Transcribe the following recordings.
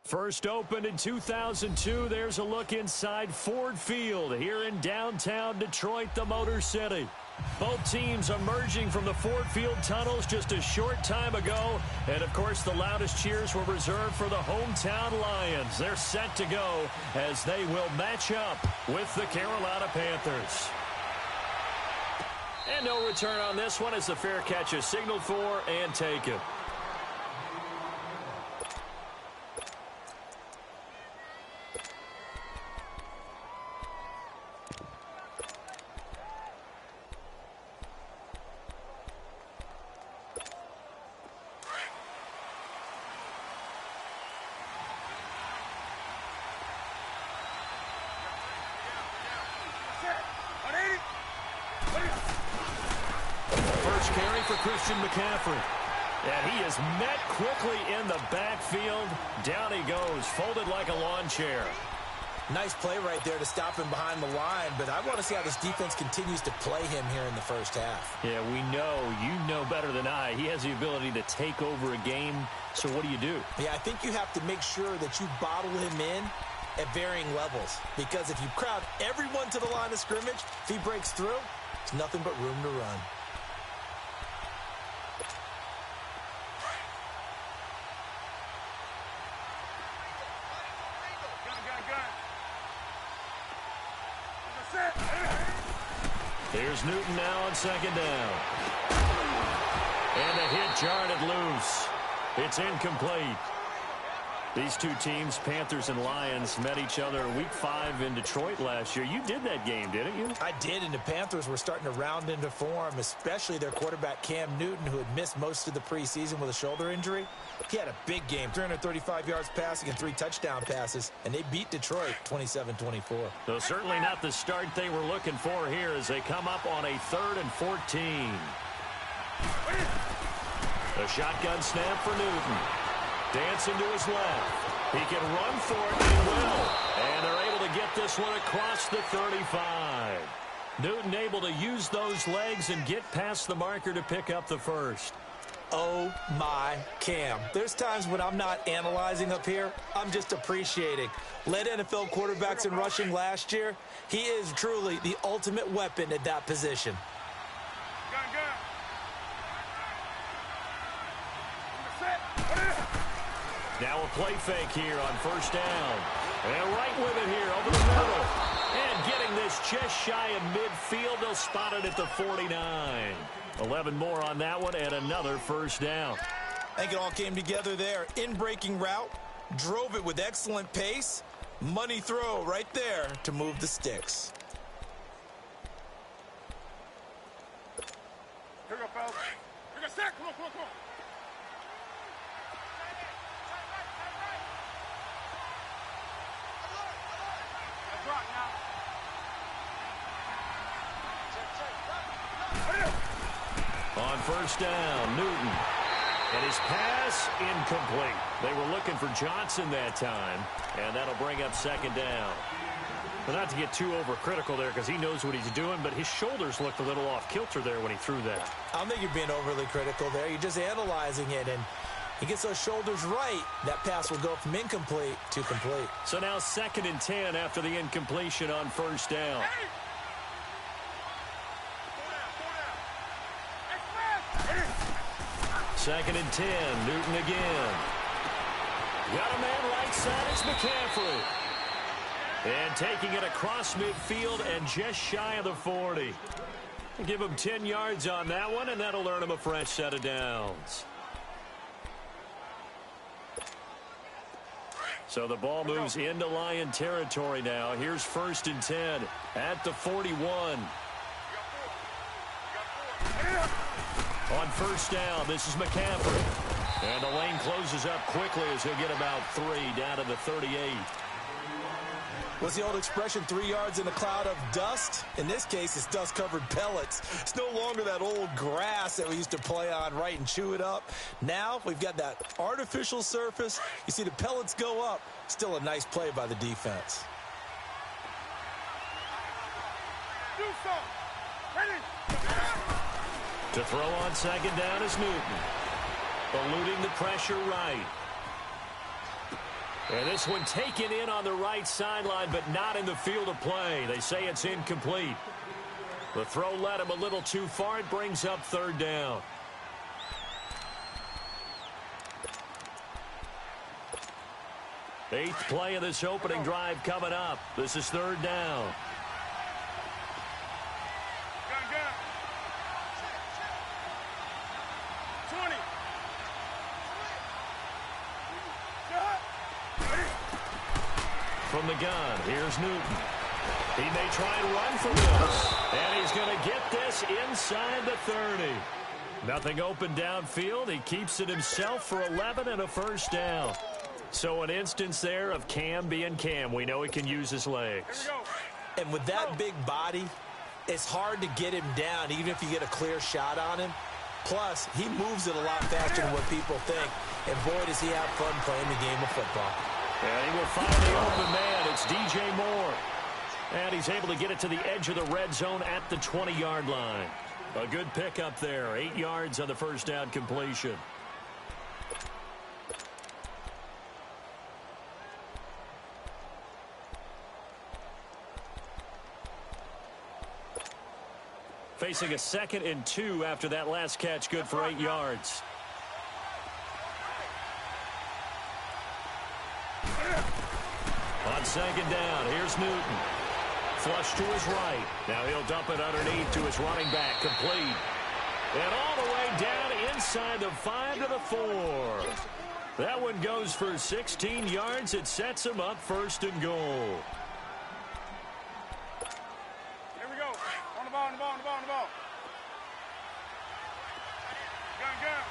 First opened in 2002, there's a look inside Ford Field here in downtown Detroit, the Motor City. Both teams emerging from the Ford Field tunnels just a short time ago. And, of course, the loudest cheers were reserved for the hometown Lions. They're set to go as they will match up with the Carolina Panthers. And no return on this one as the fair catch is signaled for and taken. McCaffrey. And he is met quickly in the backfield. Down he goes, folded like a lawn chair. Nice play right there to stop him behind the line, but I want to see how this defense continues to play him here in the first half. Yeah, we know. You know better than I. He has the ability to take over a game, so what do you do? Yeah, I think you have to make sure that you bottle him in at varying levels, because if you crowd everyone to the line of scrimmage, if he breaks through, it's nothing but room to run. Here's Newton now on second down. And a hit jarred it loose. It's incomplete. These two teams, Panthers and Lions, met each other week 5 in Detroit last year. You did that game, didn't you? I did, and the Panthers were starting to round into form, especially their quarterback Cam Newton, who had missed most of the preseason with a shoulder injury. He had a big game, 335 yards passing and 3 touchdown passes, and they beat Detroit 27-24. So certainly not the start they were looking for here as they come up on a 3rd and 14. A shotgun snap for Newton. Dancing to his left. He can run for it and will. And they're able to get this one across the 35. Newton able to use those legs and get past the marker to pick up the first. Oh, my Cam. There's times when I'm not analyzing up here. I'm just appreciating. Led NFL quarterbacks in rushing last year. He is truly the ultimate weapon at that position. Now a play fake here on first down. And right with it here over the middle. And getting this just shy of midfield. They'll spot it at the 49. 11 more on that one and another first down. I think it all came together there. In-breaking route. Drove it with excellent pace. Money throw right there to move the sticks. Here we go, fellas. Here we go, sack. Come on, come on, come on. On first down, Newton. And his pass incomplete. They were looking for Johnson that time. And that'll bring up second down. Well, not to get too overcritical there because he knows what he's doing, but his shoulders looked a little off kilter there when he threw that. I don't think you're being overly critical there. You're just analyzing it, and he gets those shoulders right. That pass will go from incomplete to complete. So now 2nd and 10 after the incompletion on first down. Second and 10, Newton again. Got a man right side, it's McCaffrey. And taking it across midfield and just shy of the 40. Give him 10 yards on that one, and that'll earn him a fresh set of downs. So the ball moves into Lion territory now. Here's 1st and 10 at the 41. On first down, this is McCaffrey. And the lane closes up quickly as he'll get about 3 down to the 38. What's the old expression, 3 yards in a cloud of dust? In this case, it's dust-covered pellets. It's no longer that old grass that we used to play on, right, and chew it up. Now we've got that artificial surface. You see the pellets go up. Still a nice play by the defense. Do something. Ready. To throw on second down is Newton. Eluding the pressure right. And this one taken in on the right sideline, but not in the field of play. They say it's incomplete. The throw led him a little too far. It brings up third down. Eighth play of this opening drive coming up. This is third down. Gun, gun. 20. From the gun, here's Newton. He may try and run from this. And he's going to get this inside the 30. Nothing open downfield. He keeps it himself for 11 and a first down. So an instance there of Cam being Cam. We know he can use his legs. And with that big body, it's hard to get him down, even if you get a clear shot on him. Plus, he moves it a lot faster than what people think. And boy, does he have fun playing the game of football. And he will find the open man. It's DJ Moore. And he's able to get it to the edge of the red zone at the 20-yard line. A good pickup there. 8 yards on the first down completion. Facing a 2nd and 2 after that last catch, good for 8 yards. On 2nd down, here's Newton. Flush to his right. Now he'll dump it underneath to his running back, complete. And all the way down inside the 5 to the 4. That one goes for 16 yards. It sets him up 1st and goal. On the ball. Gun, gun.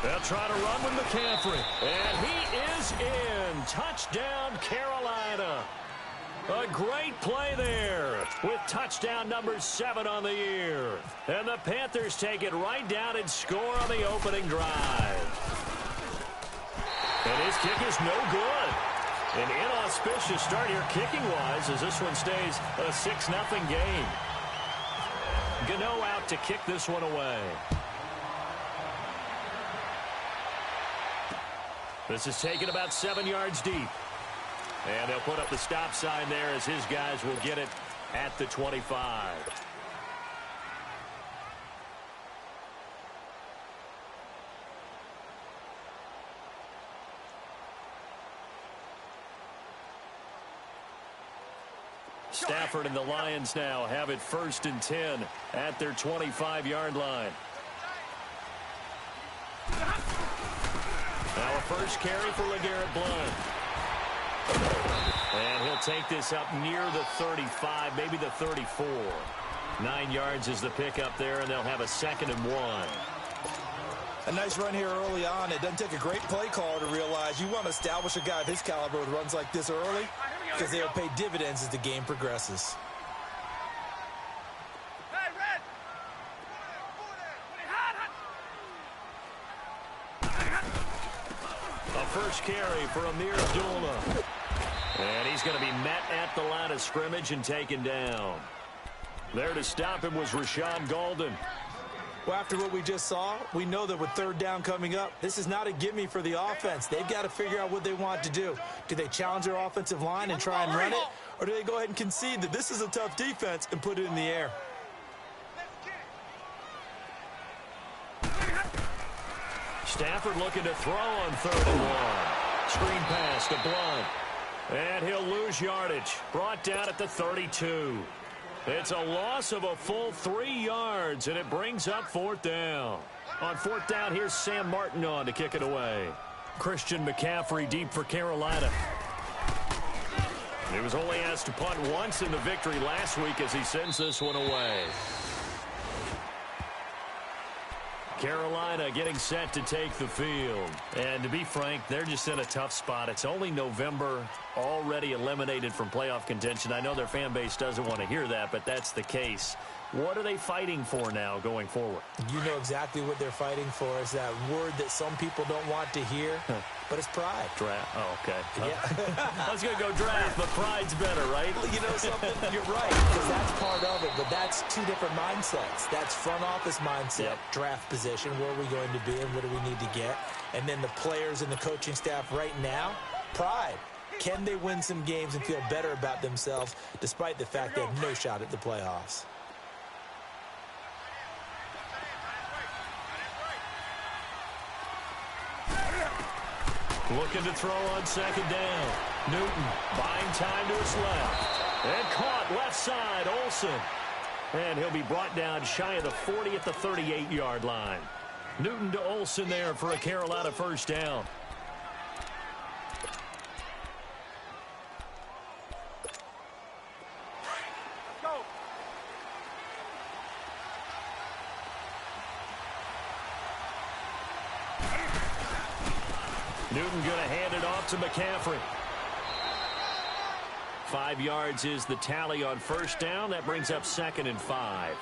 They'll try to run with McCaffrey. And he is in. Touchdown, Carolina. A great play there with touchdown number 7 on the year. And the Panthers take it right down and score on the opening drive. And his kick is no good. An inauspicious start here kicking-wise as this one stays a 6-0 game. Gano out to kick this one away. This is taken about 7 yards deep. And they'll put up the stop sign there as his guys will get it at the 25. Stafford and the Lions now have it 1st and 10 at their 25-yard line. Now a first carry for LeGarrette Blount. And he'll take this up near the 35, maybe the 34. 9 yards is the pickup there, and they'll have a 2nd and 1. A nice run here early on. It doesn't take a great play caller to realize you want to establish a guy of his caliber with runs like this early, because they'll pay dividends as the game progresses. A first carry for Amir Abdullah. And he's going to be met at the line of scrimmage and taken down. There to stop him was Rashawn Golden. Well, after what we just saw, we know that with 3rd down coming up, this is not a gimme for the offense. They've got to figure out what they want to do. Do they challenge their offensive line and try and run it? Or do they go ahead and concede that this is a tough defense and put it in the air? Stafford looking to throw on 3rd and 1. Screen pass to Blount. And he'll lose yardage. Brought down at the 32. It's a loss of a full 3 yards, and it brings up 4th down. On 4th down, here's Sam Martin on to kick it away. Christian McCaffrey deep for Carolina. He was only asked to punt once in the victory last week as he sends this one away. Carolina getting set to take the field. And to be frank, they're just in a tough spot. It's only November, already eliminated from playoff contention. I know their fan base doesn't want to hear that, but that's the case. What are they fighting for now going forward? You know exactly what they're fighting for. Is that word that some people don't want to hear, but it's pride. Draft. Oh, okay. Yeah. I was going to go draft, but pride's better, right? Well, you know something? You're right, because that's part of it, but that's two different mindsets. That's front office mindset, draft position, where are we going to be and what do we need to get? And then the players and the coaching staff right now, pride. Can they win some games and feel better about themselves despite the fact they have no shot at the playoffs? Looking to throw on second down. Newton buying time to his left. And caught left side, Olsen. And he'll be brought down shy of the 40 at the 38-yard line. Newton to Olsen there for a Carolina first down. Newton going to hand it off to McCaffrey. 5 yards is the tally on first down. That brings up 2nd and 5.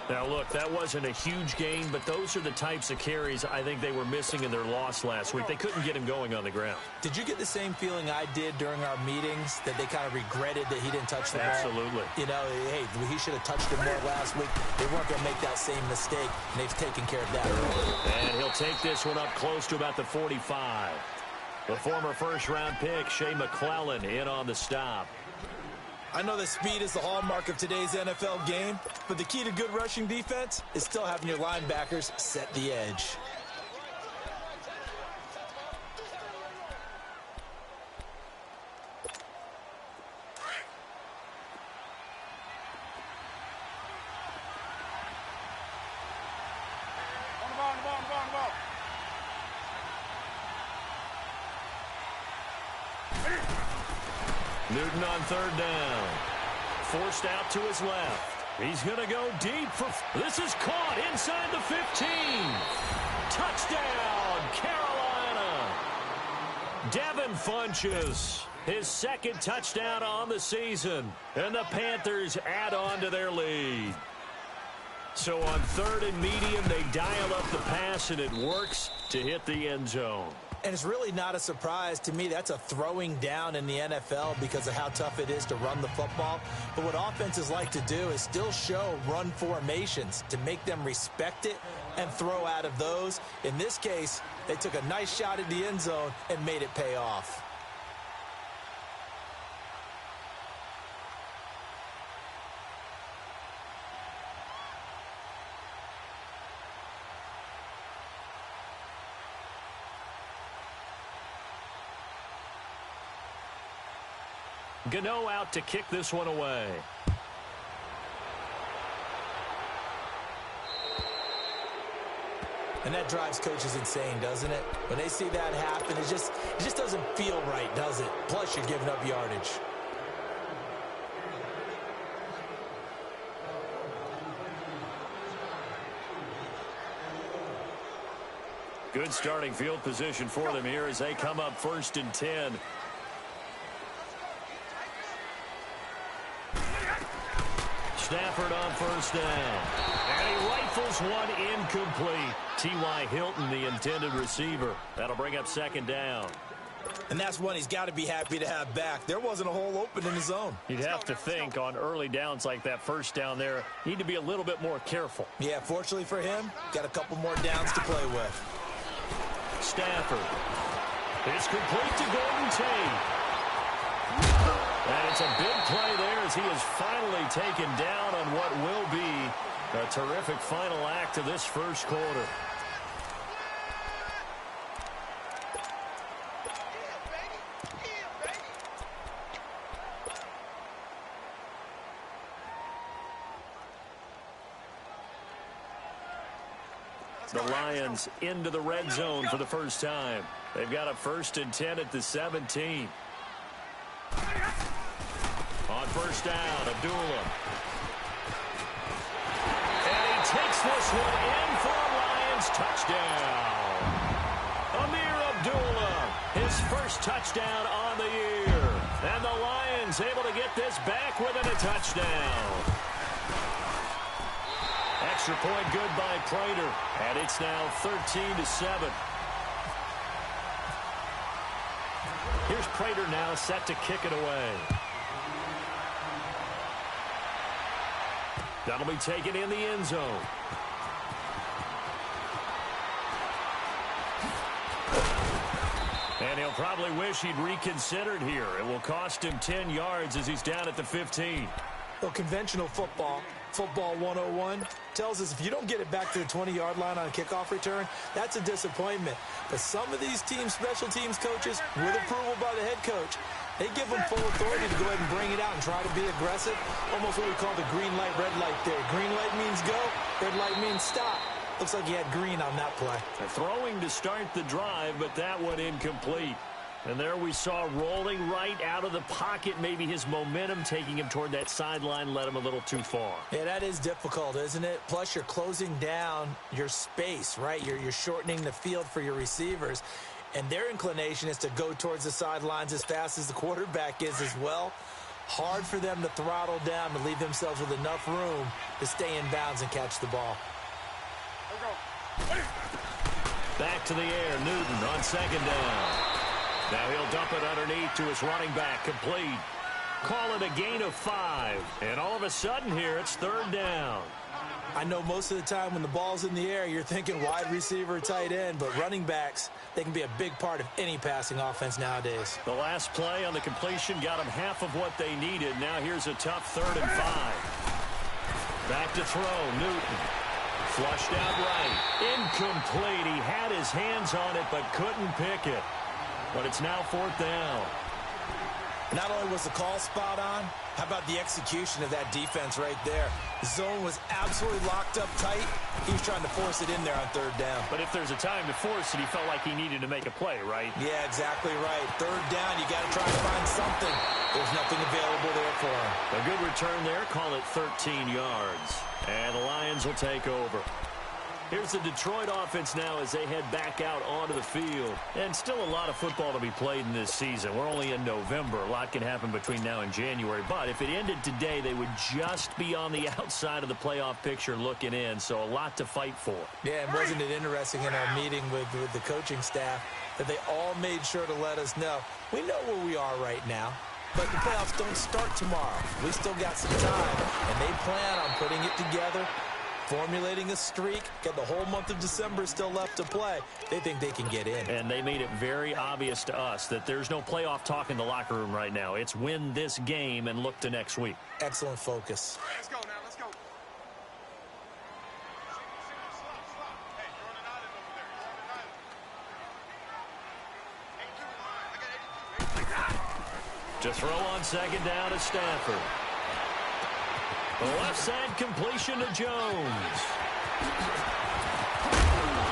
Now, look, that wasn't a huge gain, but those are the types of carries I think they were missing in their loss last week. They couldn't get him going on the ground. Did you get the same feeling I did during our meetings, that they kind of regretted that he didn't touch the ball? Absolutely. You know, hey, he should have touched it more last week. They weren't going to make that same mistake, and they've taken care of that. And he'll take this one up close to about the 45. The former first-round pick, Shea McClellan, in on the stop. I know that speed is the hallmark of today's NFL game, but the key to good rushing defense is still having your linebackers set the edge. On the ball. Newton on third down. Forced out to his left. He's going to go deep. This is caught inside the 15. Touchdown, Carolina. Devin Funchess, his 2nd touchdown on the season. And the Panthers add on to their lead. So on 3rd and medium, they dial up the pass, and it works to hit the end zone. And it's really not a surprise to me. That's a throwing down in the NFL because of how tough it is to run the football. But what offenses like to do is still show run formations to make them respect it and throw out of those. In this case, they took a nice shot at the end zone and made it pay off. Gano out to kick this one away. And that drives coaches insane, doesn't it? When they see that happen, it just doesn't feel right, does it? Plus, you're giving up yardage. Good starting field position for them here as they come up 1st and 10. Stafford on first down. And he rifles one incomplete. T.Y. Hilton, the intended receiver. That'll bring up 2nd down. And that's one he's got to be happy to have back. There wasn't a hole open in the zone. You'd have to think on early downs like that first down there, need to be a little bit more careful. Yeah, fortunately for him, got a couple more downs to play with. Stafford. It's complete to Golden Tate. And it's a big play there as he is finally taken down on what will be a terrific final act of this first quarter. The Lions into the red zone for the first time. They've got a 1st and 10 at the 17. On first down, Abdullah. And he takes this one in for a Lions touchdown. Amir Abdullah, his first touchdown on the year. And the Lions able to get this back within a touchdown. Extra point good by Prater. And it's now 13-7. Here's Prater now set to kick it away. That'll be taken in the end zone. And he'll probably wish he'd reconsidered here. It will cost him 10 yards as he's down at the 15. Well, conventional football 101, tells us if you don't get it back to the 20-yard line on a kickoff return, that's a disappointment. But some of these teams, special teams coaches, with approval by the head coach, they give them full authority to go ahead and bring it out and try to be aggressive. Almost what we call the green light, red light theory. Green light means go, red light means stop. Looks like he had green on that play. They're throwing to start the drive, but that one incomplete. And there we saw rolling right out of the pocket. Maybe his momentum taking him toward that sideline led him a little too far. Yeah, that is difficult, isn't it? Plus, you're closing down your space, right? You're shortening the field for your receivers. And their inclination is to go towards the sidelines as fast as the quarterback is as well. Hard for them to throttle down to leave themselves with enough room to stay in bounds and catch the ball. Back to the air, Newton on second down. Now he'll dump it underneath to his running back, complete. Call it a gain of 5. And all of a sudden here, it's third down. I know most of the time when the ball's in the air, you're thinking wide receiver, tight end, but running backs, they can be a big part of any passing offense nowadays. The last play on the completion got them half of what they needed. Now here's a tough 3rd and 5. Back to throw, Newton. Flushed out right. Incomplete. He had his hands on it, but couldn't pick it. But it's now 4th down. Not only was the call spot on, how about the execution of that defense right there? The zone was absolutely locked up tight. He was trying to force it in there on 3rd down. But if there's a time to force it, he felt like he needed to make a play, right? Yeah, exactly right. 3rd down, you got to try to find something. There's nothing available there for him. A good return there. Call it 13 yards. And the Lions will take over. Here's the Detroit offense now as they head back out onto the field. And still a lot of football to be played in this season. We're only in November. A lot can happen between now and January. But if it ended today, they would just be on the outside of the playoff picture looking in. So a lot to fight for. Yeah, and wasn't it interesting in our meeting with the coaching staff that they all made sure to let us know, we know where we are right now. But the playoffs don't start tomorrow. We still got some time. And they plan on putting it together, formulating a streak, got the whole month of December still left to play. They think they can get in. And they made it very obvious to us that there's no playoff talk in the locker room right now. It's win this game and look to next week. Excellent focus. Let's go now. Let's go. Hey, you're on an island over there. You're on an island. 82 line. I got 82. To throw on second down is Stafford. The left side completion to Jones.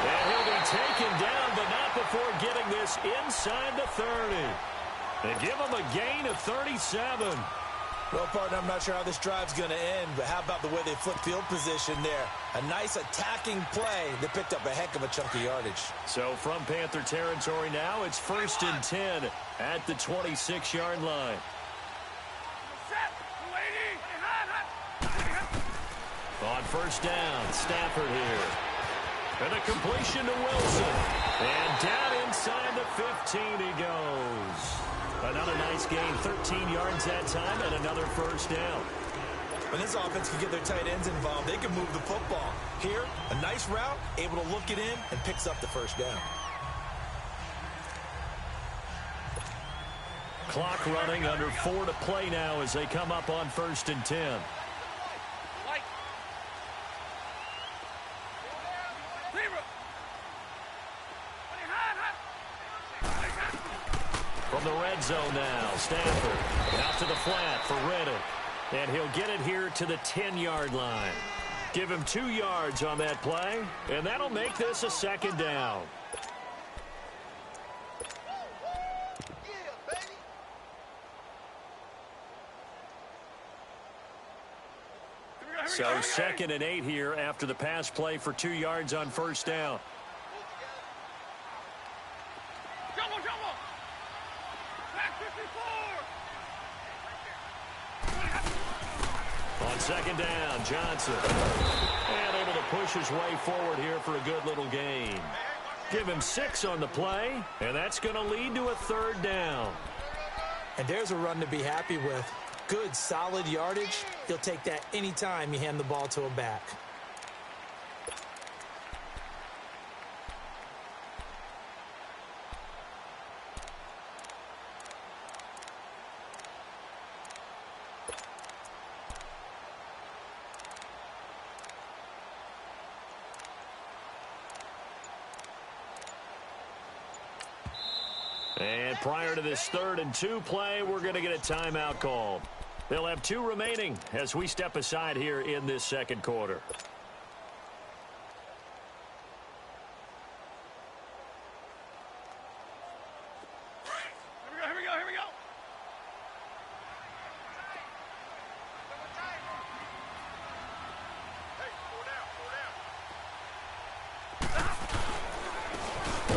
And he'll be taken down, but not before getting this inside the 30. They give him a gain of 37. Well, partner, I'm not sure how this drive's going to end, but how about the way they flip field position there? A nice attacking play that picked up a heck of a chunk of yardage. So from Panther territory now, it's 1st and 10 at the 26-yard line. On 1st down, Stafford here. And a completion to Wilson. And down inside the 15 he goes. Another nice gain, 13 yards that time, and another 1st down. When this offense can get their tight ends involved, they can move the football. Here, a nice route, able to look it in, and picks up the 1st down. Clock running, under 4 to play now as they come up on 1st and 10. From the red zone now, Stafford out to the flat for Reddick. And he'll get it here to the 10-yard line. Give him 2 yards on that play, and that'll make this a 2nd down. So 2nd and 8 here after the pass play for 2 yards on 1st down. On 2nd down, Johnson. And able to push his way forward here for a good little gain. Give him 6 on the play, and that's going to lead to a 3rd down. And there's a run to be happy with. Good, solid yardage. He'll take that anytime you hand the ball to a back. And prior to this 3rd and 2 play, we're going to get a timeout called. They'll have 2 remaining as we step aside here in this 2nd quarter. Here we go. Hey, 4 down.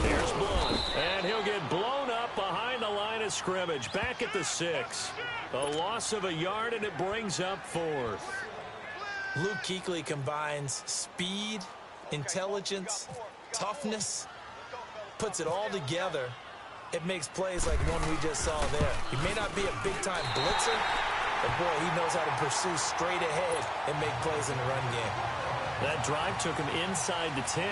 Here's Blunt, and he'll get blown up behind the line of scrimmage. Back at the 6. A loss of a yard, and it brings up 4th. Luke Kuechly combines speed, intelligence, toughness, puts it all together. It makes plays like one we just saw there. He may not be a big-time blitzer, but, boy, he knows how to pursue straight ahead and make plays in the run game. That drive took him inside the 10.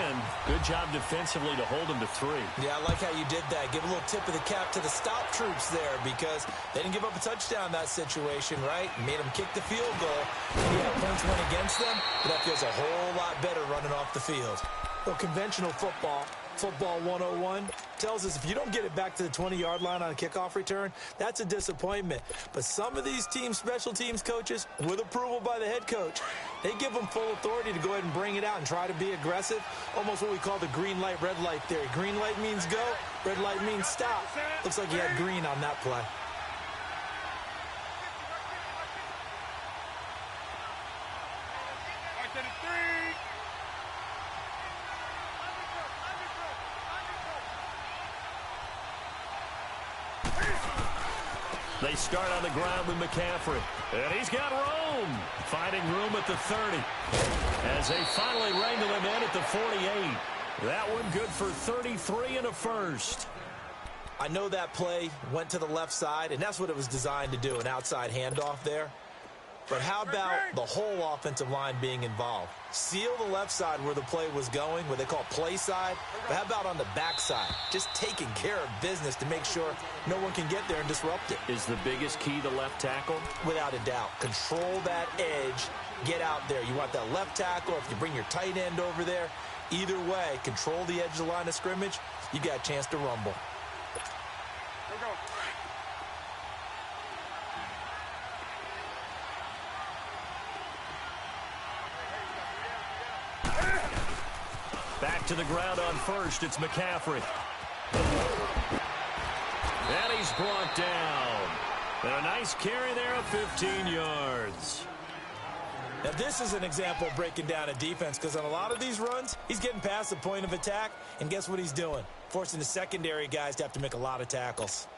Good job defensively to hold him to 3. Yeah, I like how you did that. Give a little tip of the cap to the stop troops there because they didn't give up a touchdown in that situation, right? Made them kick the field goal. And yeah, points went against them, but that feels a whole lot better running off the field. Well, conventional football 101, tells us if you don't get it back to the 20-yard line on a kickoff return, that's a disappointment. But some of these special teams coaches, with approval by the head coach, they give them full authority to go ahead and bring it out and try to be aggressive. Almost what we call the green light, red light theory. Green light means go, red light means stop. Looks like he had green on that play. Right to the 3. They start on the ground with McCaffrey. And he's got room. Finding room at the 30. As they finally wrangle him in at the 48. That one good for 33 and a first. I know that play went to the left side, and that's what it was designed to do, an outside handoff there. But how about the whole offensive line being involved? Seal the left side where the play was going, what they call play side. But how about on the back side? Just taking care of business to make sure no one can get there and disrupt it. Is the biggest key the left tackle? Without a doubt. Control that edge. Get out there. You want that left tackle, if you bring your tight end over there. Either way, control the edge of the line of scrimmage. You got a chance to rumble. Here we go. Back to the ground on first. It's McCaffrey. And he's brought down. And a nice carry there of 15 yards. Now, this is an example of breaking down a defense because on a lot of these runs, he's getting past the point of attack, and guess what he's doing? Forcing the secondary guys to have to make a lot of tackles.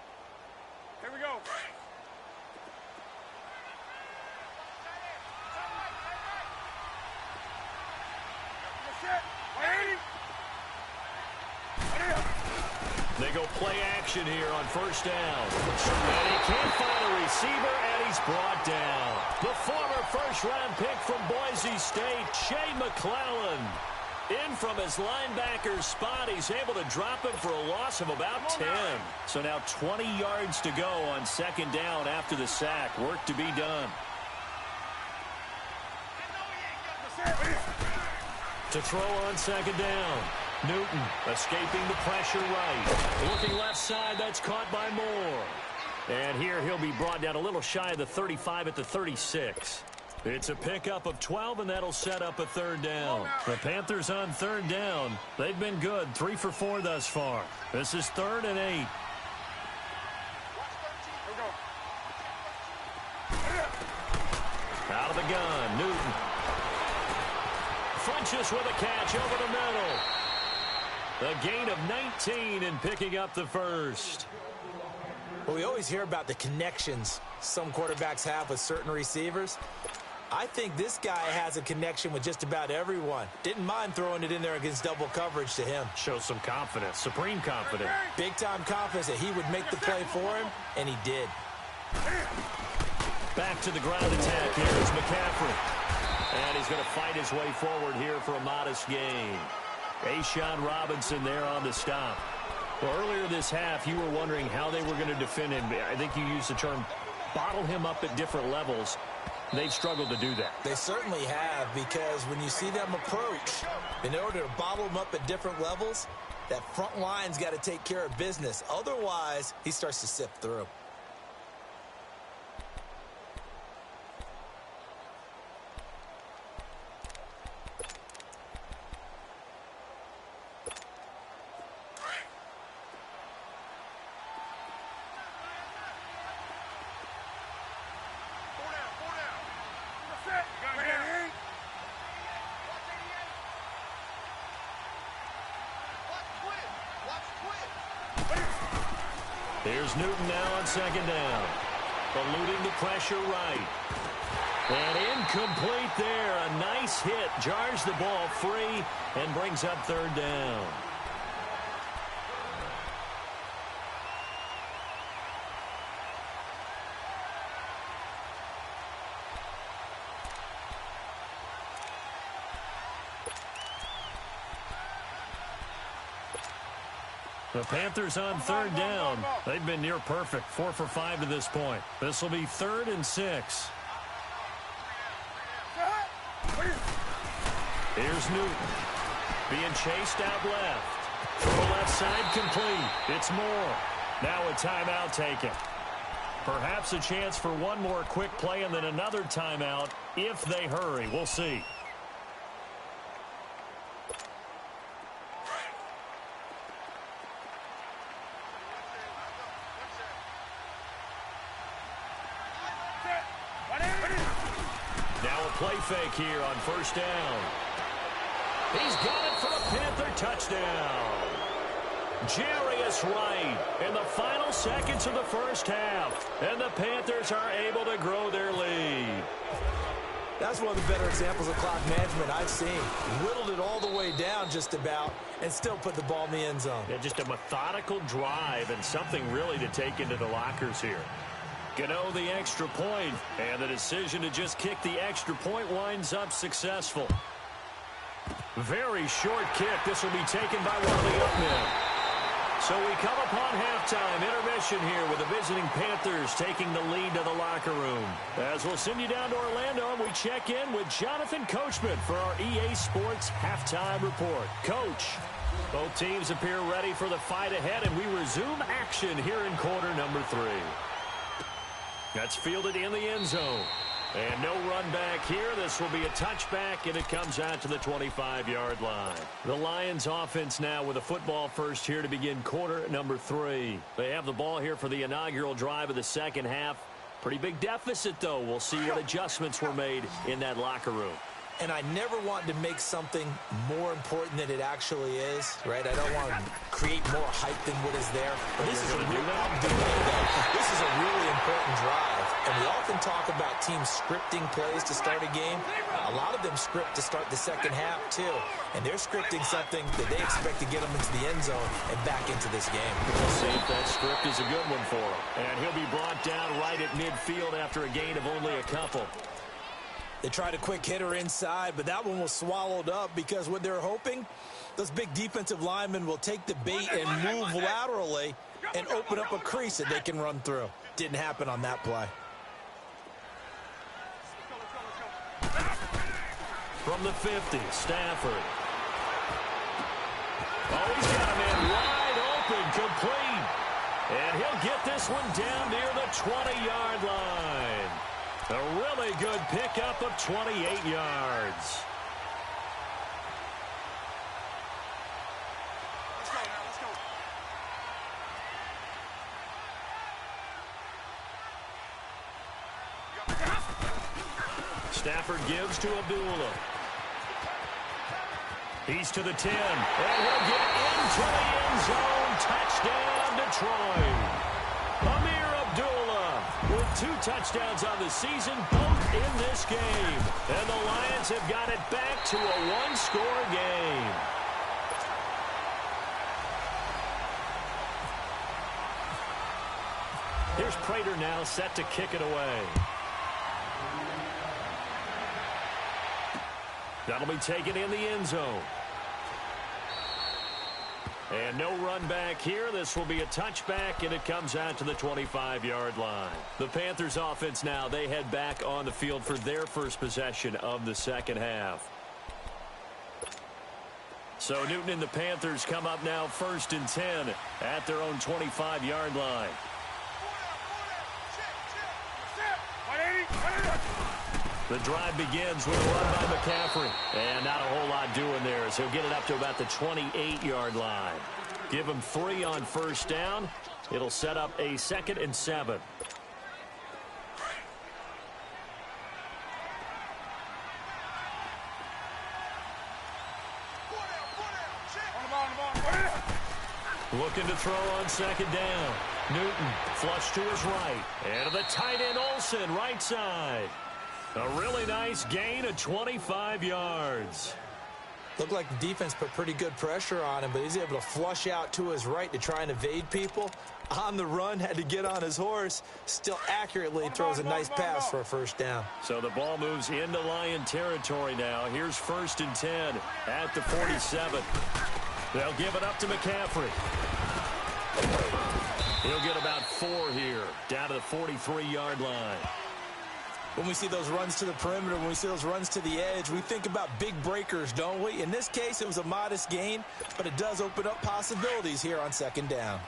Here we go. They go play action here on first down. And he can't find a receiver, and he's brought down. The former first-round pick from Boise State, Shea McClellan. In from his linebacker spot, he's able to drop him for a loss of about 10. So now 20 yards to go on second down after the sack. Work to be done. To throw on second down. Newton escaping the pressure right. Looking left side, that's caught by Moore. And here he'll be brought down a little shy of the 35 at the 36. It's a pickup of 12, and that'll set up a third down. The Panthers on third down. They've been good, 3 for 4 thus far. This is 3rd and 8. Out of the gun, Newton. Funches with a catch over the middle. A gain of 19 and picking up the first. Well, we always hear about the connections some quarterbacks have with certain receivers. I think this guy has a connection with just about everyone. Didn't mind throwing it in there against double coverage to him. Shows some confidence, supreme confidence. Big-time confidence that he would make the play for him, and he did. Back to the ground attack here is McCaffrey. And he's going to fight his way forward here for a modest gain. A'Shawn Robinson there on the stop. Well, earlier this half, you were wondering how they were going to defend him. I think you used the term bottle him up at different levels. They've struggled to do that. They certainly have, because when you see them approach, in order to bottle them up at different levels, that front line's got to take care of business. Otherwise, he starts to sift through. Here's Newton now on second down. Eluding the pressure right. And incomplete there. A nice hit. Jars the ball free and brings up third down. The Panthers on third down. They've been near perfect. 4 for 5 to this point. This will be 3rd and 6. Here's Newton. Being chased out left. Throw left side complete. It's Moore. Now a timeout taken. Perhaps a chance for one more quick play and then another timeout if they hurry. We'll see. Play fake here on first down. He's got it for a Panther touchdown. Jarius Wright in the final seconds of the first half. And the Panthers are able to grow their lead. That's one of the better examples of clock management I've seen. Whittled it all the way down just about and still put the ball in the end zone. Yeah, just a methodical drive and something really to take into the lockers here. Gano the extra point, and the decision to just kick the extra point winds up successful. Very short kick. This will be taken by one of the up men. So we come upon halftime intermission here with the visiting Panthers taking the lead to the locker room. As we'll send you down to Orlando, we check in with Jonathan Coachman for our EA Sports halftime report. Coach, both teams appear ready for the fight ahead, and we resume action here in quarter number 3. That's fielded in the end zone. And no run back here. This will be a touchback, and it comes out to the 25-yard line. The Lions offense now with a football first here to begin quarter number 3. They have the ball here for the inaugural drive of the second half. Pretty big deficit, though. We'll see what adjustments were made in that locker room. And I never want to make something more important than it actually is, right? I don't want to create more hype than what is there. But this is a really important drive. And we often talk about teams scripting plays to start a game. A lot of them script to start the second half, too. And they're scripting something that they expect to get them into the end zone and back into this game. We'll see if that script is a good one for him. And he'll be brought down right at midfield after a gain of only a couple. They tried a quick hitter inside, but that one was swallowed up because what they're hoping, those big defensive linemen will take the bait and move laterally and open up a crease that they can run through. Didn't happen on that play. From the 50, Stafford. Oh, he's got a man wide open, complete. And he'll get this one down near the 20-yard line. A really good pickup of 28 yards. Stafford gives to Abdullah. He's to the 10. And he'll get into the end zone. Touchdown, Detroit. Abdullah with 2 touchdowns on the season, both in this game. And the Lions have got it back to a one-score game. Here's Prater now set to kick it away. That'll be taken in the end zone. And no run back here. This will be a touchback, and it comes out to the 25-yard line. The Panthers offense now, they head back on the field for their first possession of the second half. So Newton and the Panthers come up now 1st and 10 at their own 25-yard line. The drive begins with a run by McCaffrey. And not a whole lot doing there as he'll get it up to about the 28-yard line. Give him 3 on first down. It'll set up a 2nd and 7. Looking to throw on 2nd down. Newton flush to his right. And to the tight end Olsen, right side. A really nice gain of 25 yards. Looked like the defense put pretty good pressure on him, but he's able to flush out to his right to try and evade people. On the run, had to get on his horse. Still accurately throws a nice pass for a first down. So the ball moves into Lion territory now. Here's 1st and 10 at the 47. They'll give it up to McCaffrey. He'll get about 4 here, down to the 43-yard line. When we see those runs to the perimeter, when we see those runs to the edge, we think about big breakers, don't we? In this case, it was a modest gain, but it does open up possibilities here on 2nd down.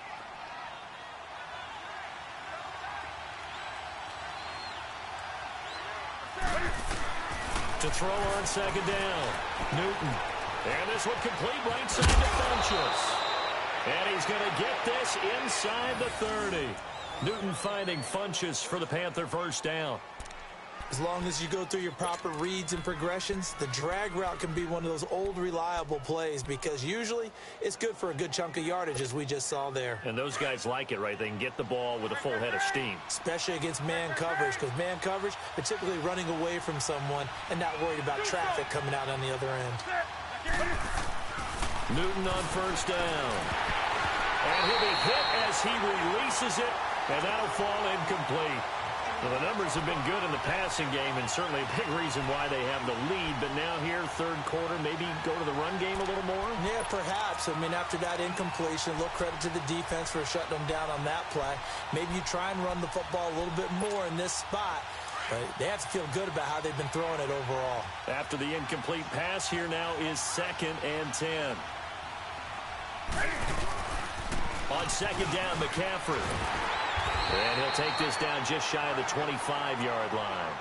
To throw on 2nd down, Newton. And this one complete right side to Funchess. And he's going to get this inside the 30. Newton finding Funchess for the Panther first down. As long as you go through your proper reads and progressions, the drag route can be one of those old reliable plays because usually it's good for a good chunk of yardage as we just saw there. And those guys like it, right? They can get the ball with a full head of steam. Especially against man coverage, because man coverage, they're typically running away from someone and not worried about traffic coming out on the other end. Newton on first down. And he'll be hit as he releases it, and that'll fall incomplete. Well, the numbers have been good in the passing game, and certainly a big reason why they have the lead. But now here, 3rd quarter, maybe go to the run game a little more? Yeah, perhaps. I mean, after that incompletion, a little credit to the defense for shutting them down on that play. Maybe you try and run the football a little bit more in this spot. But they have to feel good about how they've been throwing it overall. After the incomplete pass, here now is 2nd and 10. On 2nd down, McCaffrey. And he'll take this down just shy of the 25-yard line.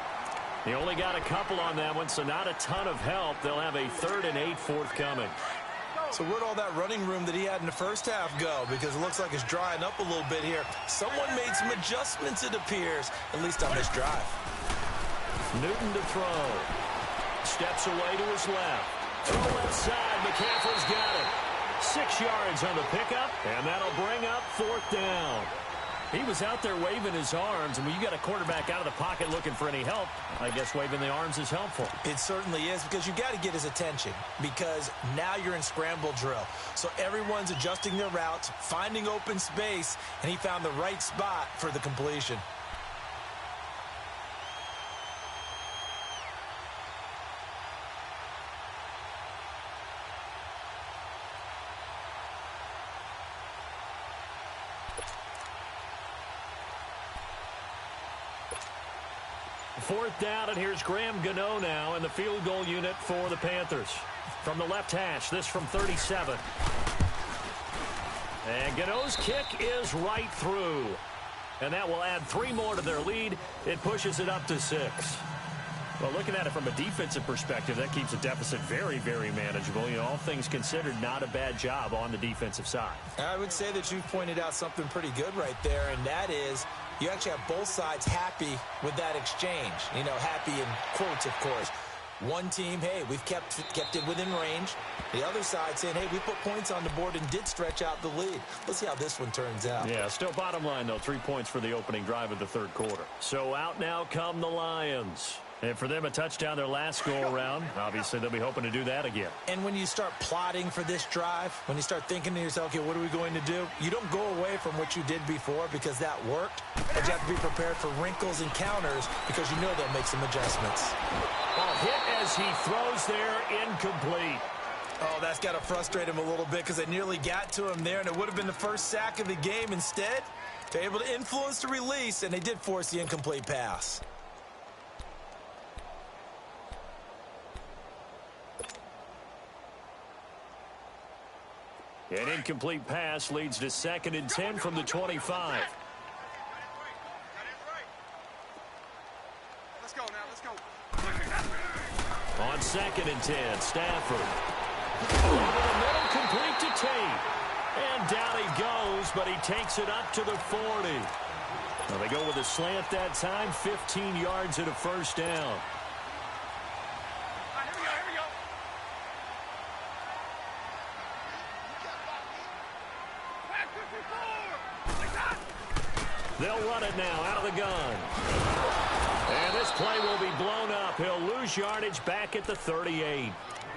He only got a couple on that one, so not a ton of help. They'll have a 3rd and 8 forthcoming. So where'd all that running room that he had in the first half go? Because it looks like it's drying up a little bit here. Someone made some adjustments, it appears, at least on this drive. Newton to throw. Steps away to his left. To the left side, McCaffrey's got it. 6 yards on the pickup, and that'll bring up 4th down. He was out there waving his arms, and when you got a quarterback out of the pocket looking for any help, I guess waving the arms is helpful. It certainly is, because you got to get his attention, because now you're in scramble drill. So everyone's adjusting their routes, finding open space, and he found the right spot for the completion. Fourth down, and here's Graham Gano now in the field goal unit for the Panthers. From the left hash, this from 37. And Gano's kick is right through. And that will add 3 more to their lead. It pushes it up to 6. Well, looking at it from a defensive perspective, that keeps the deficit very, very manageable. You know, all things considered, not a bad job on the defensive side. I would say that you've pointed out something pretty good right there, and that is you actually have both sides happy with that exchange. You know, happy in quotes, of course. One team, hey, we've kept it within range. The other side saying, hey, we put points on the board and did stretch out the lead. Let's see how this one turns out. Yeah, still bottom line, though, 3 points for the opening drive of the third quarter. So out now come the Lions. And for them, a touchdown their last go-around. Obviously, they'll be hoping to do that again. And when you start plotting for this drive, when you start thinking to yourself, okay, what are we going to do? You don't go away from what you did before because that worked. But you have to be prepared for wrinkles and counters because you know they'll make some adjustments. Ball hit as he throws there, incomplete. Oh, that's got to frustrate him a little bit because it nearly got to him there, and it would have been the first sack of the game. Instead, they're able to influence the release, and they did force the incomplete pass. An incomplete pass leads to 2nd and 10 from the 25. Let's go now, let's go. On 2nd and 10, Stafford. Over the middle, complete to Tate. And down he goes, but he takes it up to the 40. Well, they go with a slant that time, 15 yards and a first down. They'll run it now out of the gun. And this play will be blown up. He'll lose yardage back at the 38.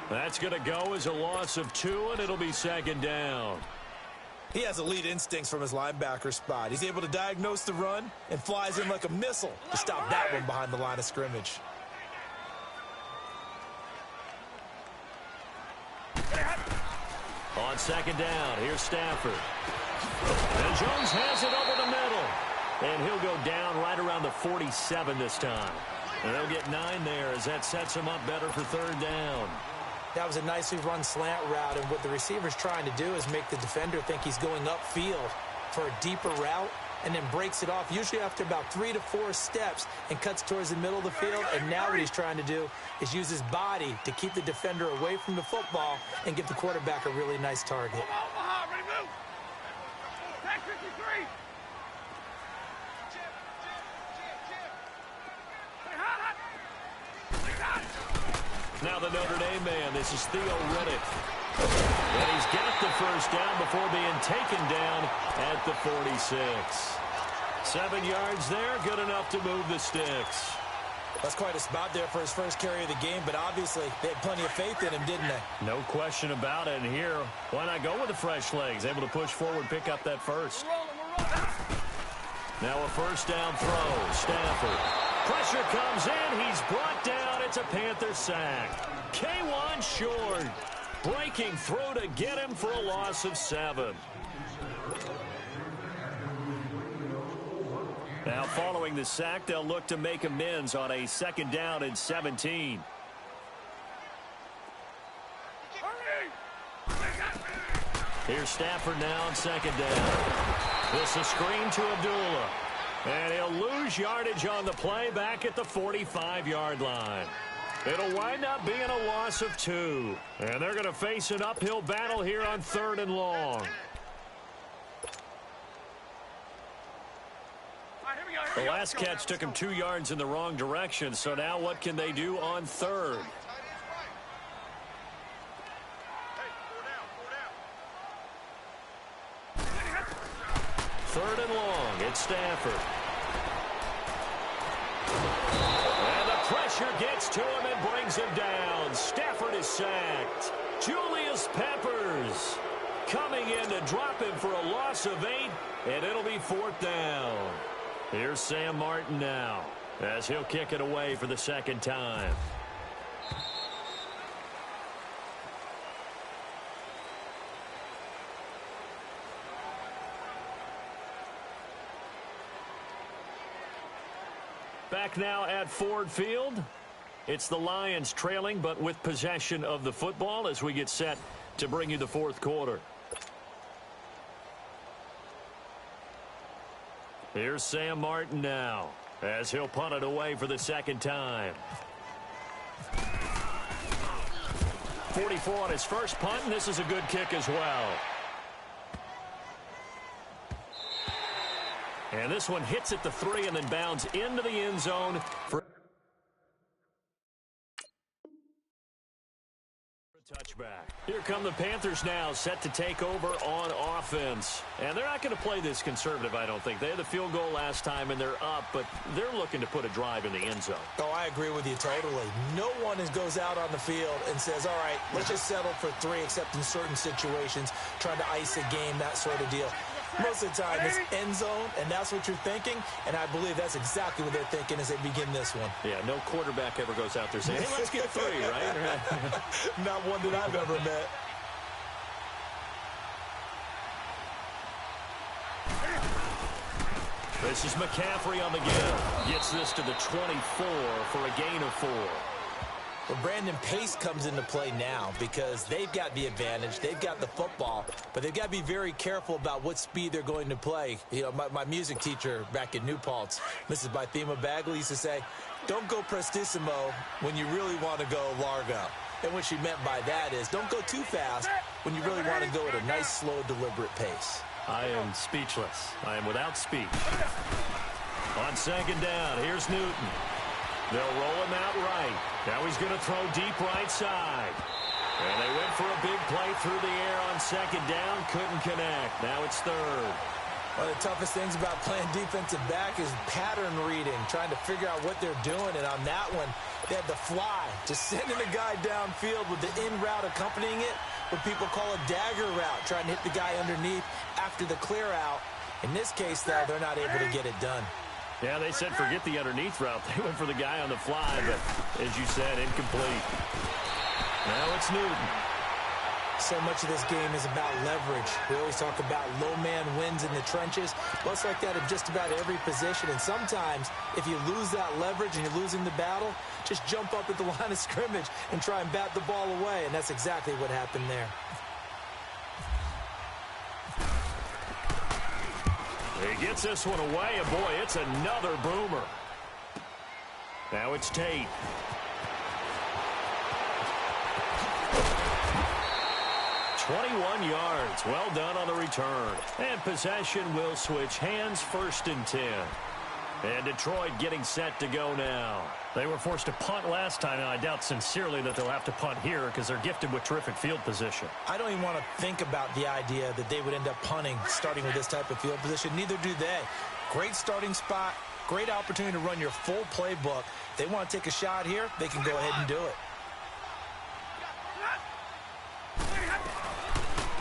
That's going to go as a loss of 2, and it'll be 2nd down. He has elite instincts from his linebacker spot. He's able to diagnose the run and flies in like a missile to stop that one behind the line of scrimmage. On 2nd down, here's Stafford. And Jones has it over the middle. And he'll go down right around the 47 this time. And they'll get 9 there as that sets him up better for 3rd down. That was a nicely run slant route, and what the receiver's trying to do is make the defender think he's going upfield for a deeper route and then breaks it off, usually after about 3 to 4 steps, and cuts towards the middle of the field. And now what he's trying to do is use his body to keep the defender away from the football and give the quarterback a really nice target. Now the Notre Dame man, this is Theo Riddick. And he's got the first down before being taken down at the 46. 7 yards there, good enough to move the sticks. That's quite a spot there for his first carry of the game, but obviously they had plenty of faith in him, didn't they? No question about it. And here, why not go with the fresh legs? Able to push forward, pick up that first. Now a first down throw. Stafford. Pressure comes in. He's brought down. It's a Panther sack. K1 short. Breaking through to get him for a loss of 7. Now following the sack, they'll look to make amends on a 2nd down and 17. Here's Stafford now on 2nd down. This is screen to Abdullah. And he'll lose yardage on the play back at the 45-yard line. It'll wind up being a loss of 2. And they're going to face an uphill battle here on 3rd and long. The last catch took him 2 yards in the wrong direction. So now what can they do on 3rd? Third and long, it's Stafford. And the pressure gets to him and brings him down. Stafford is sacked. Julius Peppers coming in to drop him for a loss of 8, and it'll be 4th down. Here's Sam Martin now as he'll kick it away for the 2nd time. Back now at Ford Field. It's the Lions trailing, but with possession of the football as we get set to bring you the 4th quarter. Here's Sam Martin now as he'll punt it away for the 2nd time. 44 on his first punt, and this is a good kick as well. And this one hits at the 3 and then bounds into the end zone for Touchback. Here come the Panthers now, set to take over on offense. And they're not going to play this conservative, I don't think. They had the field goal last time, and they're up, but they're looking to put a drive in the end zone. Oh, I agree with you totally. No one goes out on the field and says, all right, let's just settle for 3, except in certain situations, trying to ice a game, that sort of deal. Most of the time, it's end zone, and that's what you're thinking, and I believe that's exactly what they're thinking as they begin this one. Yeah, no quarterback ever goes out there saying, hey, let's get 3, right? Not one that I've ever met. This is McCaffrey on the give. Gets this to the 24 for a gain of 4. Well, Brandon, pace comes into play now because they've got the advantage. They've got the football, but they've got to be very careful about what speed they're going to play. You know, my music teacher back in New Paltz, Mrs. Bythema Bagley, used to say, don't go prestissimo when you really want to go largo. And what she meant by that is don't go too fast when you really want to go at a nice, slow, deliberate pace. I am speechless. I am without speech. On second down, here's Newton. They'll roll him out right. Now he's going to throw deep right side. And they went for a big play through the air on second down. Couldn't connect. Now it's third. One of the toughest things about playing defensive back is pattern reading, trying to figure out what they're doing. And on that one, they had the fly, just sending a guy downfield with the in route accompanying it, what people call a dagger route, trying to hit the guy underneath after the clear out. In this case, though, they're not able to get it done. Yeah, they said forget the underneath route. They went for the guy on the fly, but as you said, incomplete. Now it's Newton. So much of this game is about leverage. We always talk about low man wins in the trenches. Well, it's like that in just about every position. And sometimes, if you lose that leverage and you're losing the battle, just jump up at the line of scrimmage and try and bat the ball away. And that's exactly what happened there. He gets this one away, and boy, it's another boomer. Now it's Tate. "21 yards. Well done on the return. And possession will switch hands, 1st and 10. And Detroit getting set to go now. They were forced to punt last time, and I doubt sincerely that they'll have to punt here because they're gifted with terrific field position. I don't even want to think about the idea that they would end up punting starting with this type of field position. Neither do they. Great starting spot, great opportunity to run your full playbook. If they want to take a shot here, they can go ahead and do it.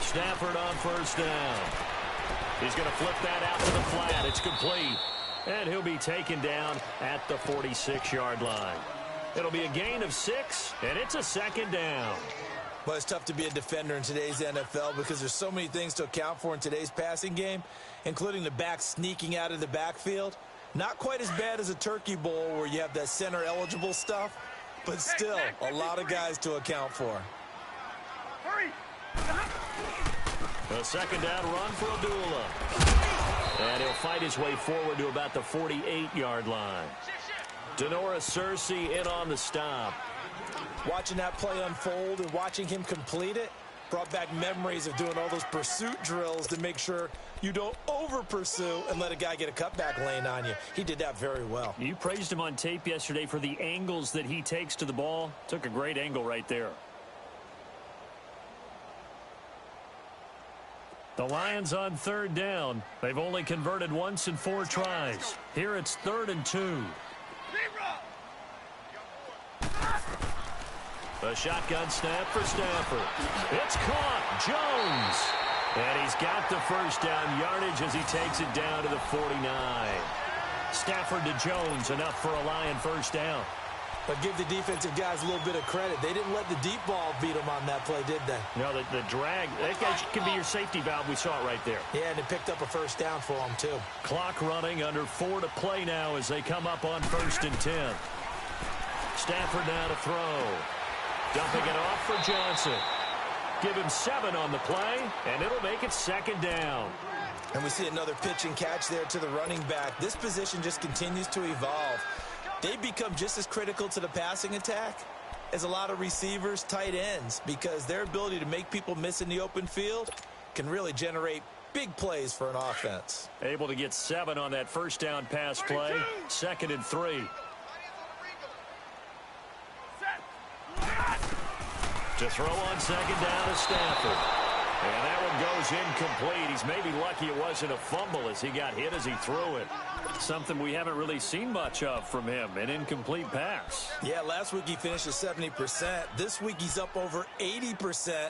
Stafford on 1st down. He's going to flip that out to the flat. It's complete. And he'll be taken down at the 46-yard line. It'll be a gain of 6, and it's a 2nd down. Well, it's tough to be a defender in today's NFL because there's so many things to account for in today's passing game, including the back sneaking out of the backfield. Not quite as bad as a turkey bowl where you have that center-eligible stuff, but still a lot of guys to account for. A 2nd down run for Abdullah. And he'll fight his way forward to about the 48-yard line. Denoris Searcy in on the stop. Watching that play unfold and watching him complete it brought back memories of doing all those pursuit drills to make sure you don't over-pursue and let a guy get a cutback lane on you. He did that very well. You praised him on tape yesterday for the angles that he takes to the ball. Took a great angle right there. The Lions on 3rd down. They've only converted once in 4 tries. Here it's 3rd and 2. A shotgun snap for Stafford. It's caught. Jones. And he's got the 1st down yardage as he takes it down to the 49. Stafford to Jones, enough for a Lion 1st down. But give the defensive guys a little bit of credit. They didn't let the deep ball beat them on that play, did they? No, the drag, that guy can be your safety valve. We saw it right there. Yeah, and it picked up a 1st down for them, too. Clock running, under 4 to play now as they come up on 1st and 10. Stafford now to throw. Dumping it off for Johnson. Give him 7 on the play, and it'll make it 2nd down. And we see another pitch and catch there to the running back. This position just continues to evolve. They become just as critical to the passing attack as a lot of receivers, tight ends, because their ability to make people miss in the open field can really generate big plays for an offense. Able to get 7 on that 1st down pass play. 2nd and 3. To throw on second down to Stafford. And that one goes incomplete. He's maybe lucky it wasn't a fumble as he got hit as he threw it. Something we haven't really seen much of from him, an incomplete pass. Yeah, last week he finished at 70%. This week he's up over 80%.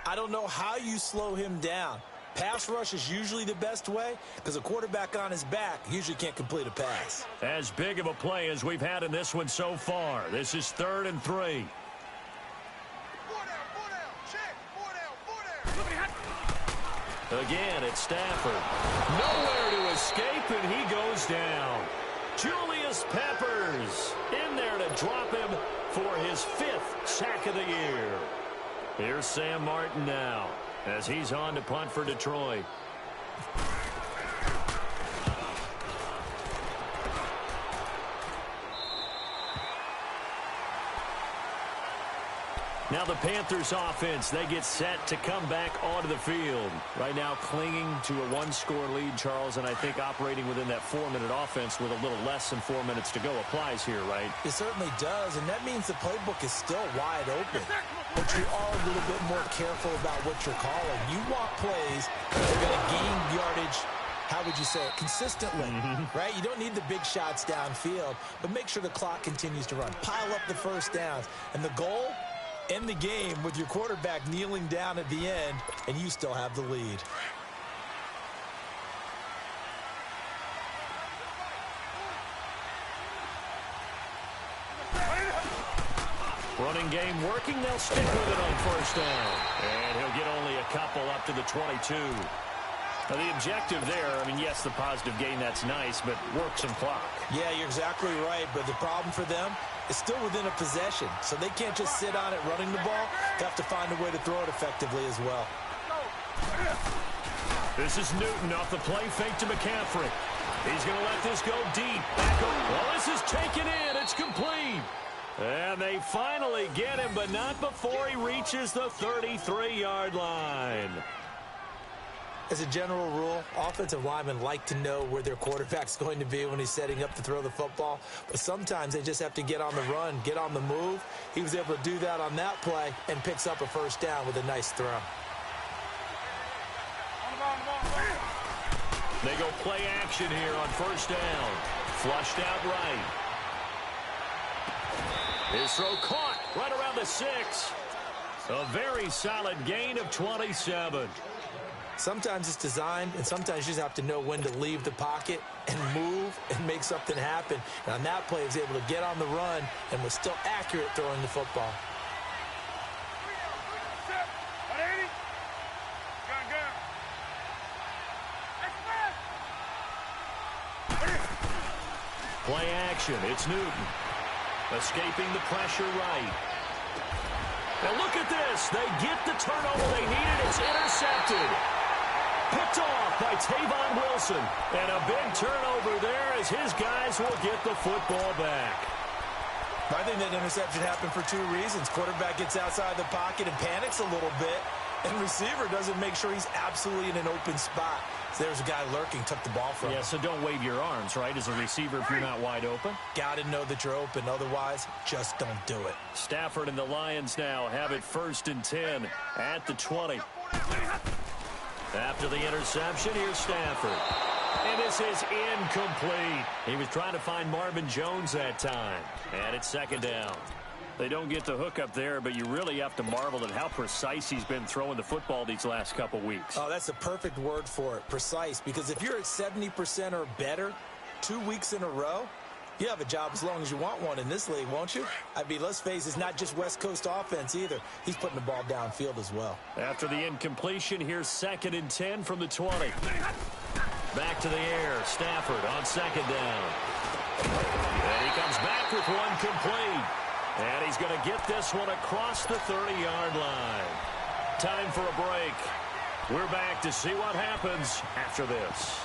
I don't know how you slow him down. Pass rush is usually the best way because a quarterback on his back usually can't complete a pass. As big of a play as we've had in this one so far. This is 3rd and 3. Again, it's Stafford. Nowhere to escape, and he goes down. Julius Peppers in there to drop him for his 5th sack of the year. Here's Sam Martin now as he's on to punt for Detroit. Now the Panthers offense, they get set to come back onto the field. Right now clinging to a 1-score lead, Charles, and I think operating within that 4-minute offense with a little less than 4 minutes to go applies here, right? It certainly does, and that means the playbook is still wide open. But you are a little bit more careful about what you're calling. You want plays that are going to gain yardage, how would you say it, consistently, right? You don't need the big shots downfield, but make sure the clock continues to run. Pile up the first downs, and the goal, end the game with your quarterback kneeling down at the end, and you still have the lead. Running game working. They'll stick with it on first down. And he'll get only a couple up to the 22. Now, the objective there, I mean, yes, the positive gain, that's nice, but work some clock. Yeah, you're exactly right, but the problem for them is still within a possession, so they can't just sit on it running the ball. They have to find a way to throw it effectively as well. This is Newton off the play fake to McCaffrey. He's going to let this go deep. Back up. Well, this is taken in. It's complete. And they finally get him, but not before he reaches the 33-yard line. As a general rule, offensive linemen like to know where their quarterback's going to be when he's setting up to throw the football. But sometimes they just have to get on the run, get on the move. He was able to do that on that play and picks up a first down with a nice throw. They go play action here on first down. Flushed out right. His throw caught right around the 6. A very solid gain of 27. Sometimes it's designed, and sometimes you just have to know when to leave the pocket and move and make something happen. And on that play, he was able to get on the run and was still accurate throwing the football. Play action. It's Newton. Escaping the pressure right. Now look at this. They get the turnover they needed. It's intercepted. Picked off by Tavon Wilson. And a big turnover there as his guys will get the football back. I think that interception happened for 2 reasons. Quarterback gets outside the pocket and panics a little bit. And receiver doesn't make sure he's absolutely in an open spot. So there's a guy lurking, took the ball from him. Yeah, so don't wave your arms, right, as a receiver if you're not wide open. Got to know that you're open. Otherwise, just don't do it. Stafford and the Lions now have it 1st and 10 at the 20. After the interception, here's Stafford. And this is incomplete. He was trying to find Marvin Jones that time. And it's 2nd down. They don't get the hook up there, but you really have to marvel at how precise he's been throwing the football these last couple weeks. Oh, that's the perfect word for it, precise. Because if you're at 70% or better 2 weeks in a row, you have a job as long as you want one in this league, won't you? I mean, let's face it, it's not just West Coast offense either. He's putting the ball downfield as well. After the incompletion, here's 2nd and 10 from the 20. Back to the air. Stafford on 2nd down. And he comes back with one complete. And he's going to get this one across the 30-yard line. Time for a break. We're back to see what happens after this.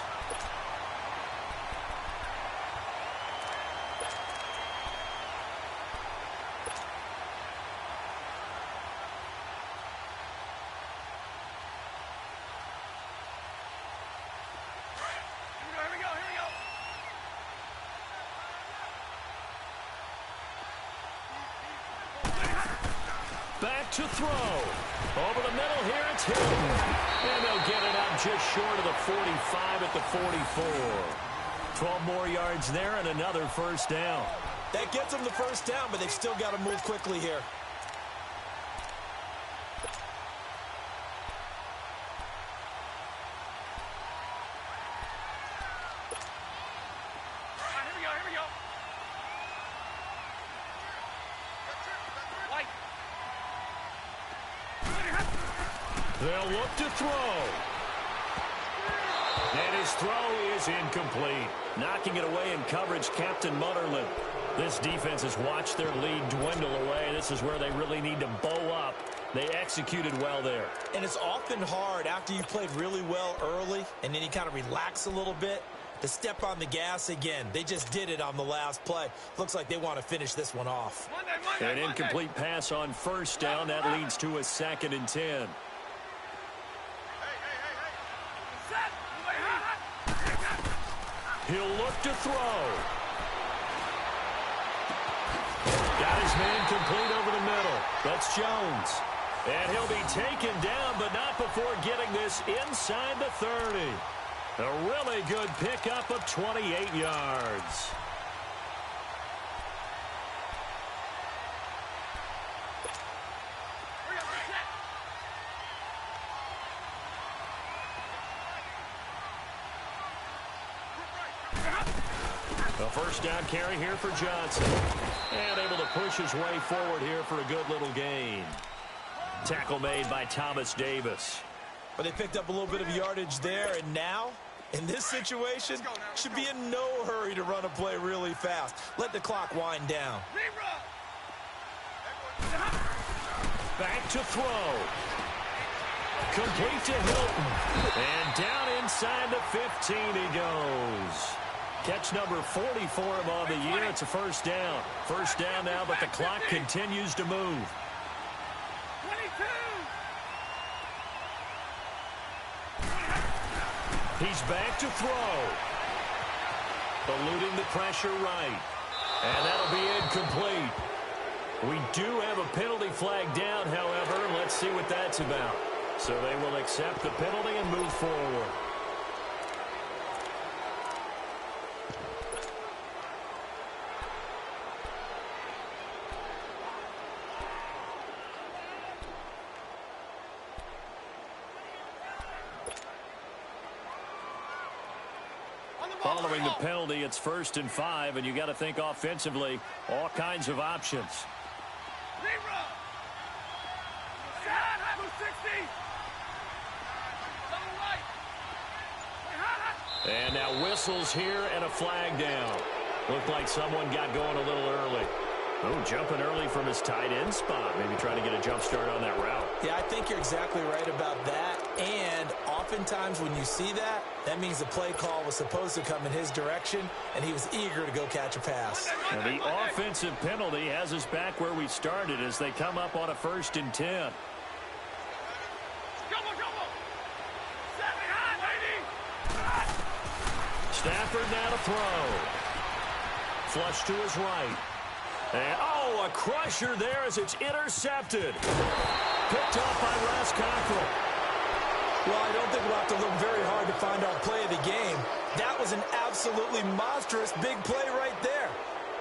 Back look to throw. Over the middle here, it's Hilton. And they'll get it out just short of the 45 at the 44. 12 more yards there and another first down. That gets them the first down, but they've still got to move quickly here. They'll look to throw. And his throw is incomplete. Knocking it away in coverage, Captain Mutterland. This defense has watched their lead dwindle away. This is where they really need to bow up. They executed well there. And it's often hard after you played really well early and then you kind of relax a little bit to step on the gas again. They just did it on the last play. Looks like they want to finish this one off. An incomplete pass on first down. That leads to a 2nd and 10. He'll look to throw. Got his man complete over the middle. That's Jones. And he'll be taken down, but not before getting this inside the 30. A really good pickup of 28 yards. A first down carry here for Johnson. And able to push his way forward here for a good little gain. Tackle made by Thomas Davis. But they picked up a little bit of yardage there, and now, in this situation, should be in no hurry to run a play really fast. Let the clock wind down. Back to throw. Complete to Hilton. And down inside the 15 he goes. Catch number 40 for him on the year. It's a first down. First down now, but the clock continues to move. 22. He's back to throw. Eluding the pressure right. And that'll be incomplete. We do have a penalty flag down, however. Let's see what that's about. So they will accept the penalty and move forward. Following the penalty, it's 1st and 5, and you got to think offensively, all kinds of options. And now whistles here and a flag down. Looked like someone got going a little early. Oh, jumping early from his tight end spot. Maybe trying to get a jump start on that route. Yeah, I think you're exactly right about that. And oftentimes when you see that, that means the play call was supposed to come in his direction, and he was eager to go catch a pass. And the offensive penalty has us back where we started as they come up on a 1st and 10. Stafford now to throw. Flush to his right. And, oh, a crusher there as it's intercepted. Picked up by Ross Cockrell. Well, I don't think we'll have to look very hard to find our play of the game. That was an absolutely monstrous big play right there.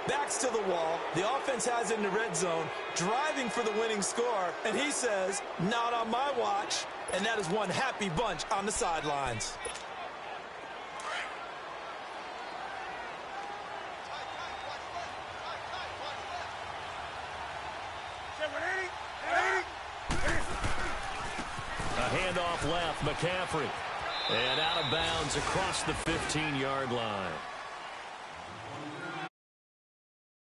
Backs to the wall. The offense has it in the red zone, driving for the winning score. And he says, not on my watch. And that is one happy bunch on the sidelines. Handoff left, McCaffrey. And out of bounds across the 15-yard line.